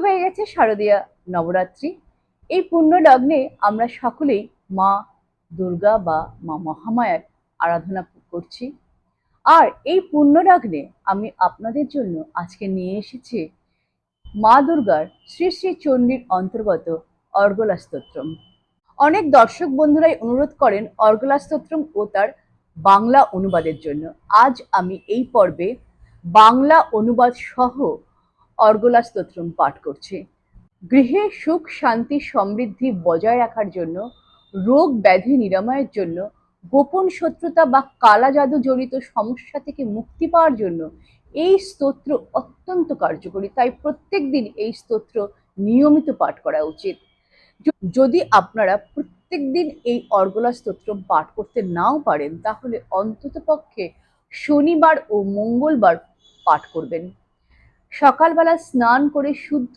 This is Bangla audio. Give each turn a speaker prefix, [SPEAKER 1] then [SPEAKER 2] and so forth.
[SPEAKER 1] হয়ে গেছে শারদীয়া নবরাত্রি। এই পুণ্য লগ্নে আমরা সকলেই মা দুর্গা বা মা মহামায়ার আরাধনা করছি। আর এই পুণ্য লগ্নে আমি আপনাদের জন্য আজকে নিয়ে এসেছি মা দুর্গার শ্রী শ্রী চণ্ডীর অন্তর্গত অর্গলা স্তোত্রম। অনেক দর্শক বন্ধুরাই অনুরোধ করেন অর্গলা স্তোত্রম ও তার বাংলা অনুবাদের জন্য। আজ আমি এই পর্বে বাংলা অনুবাদ সহ অর্গলা স্তোত্রম পাঠ করছি। গৃহে সুখ শান্তি সমৃদ্ধি বজায় রাখার জন্য, রোগ ব্যাধি নিরাময়ের জন্য, গোপন শত্রুতা বা কালা জাদু জড়িত সমস্যা থেকে মুক্তি পাওয়ার জন্য এই স্তোত্র অত্যন্ত কার্যকরী। তাই প্রত্যেক দিন এই স্তোত্র নিয়মিত পাঠ করা উচিত। যদি আপনারা প্রত্যেক দিন এই অর্গলা স্তোত্র পাঠ করতে নাও পারেন, তাহলে অন্ততপক্ষে শনিবার ও মঙ্গলবার পাঠ করবেন। সকালবেলা স্নান করে শুদ্ধ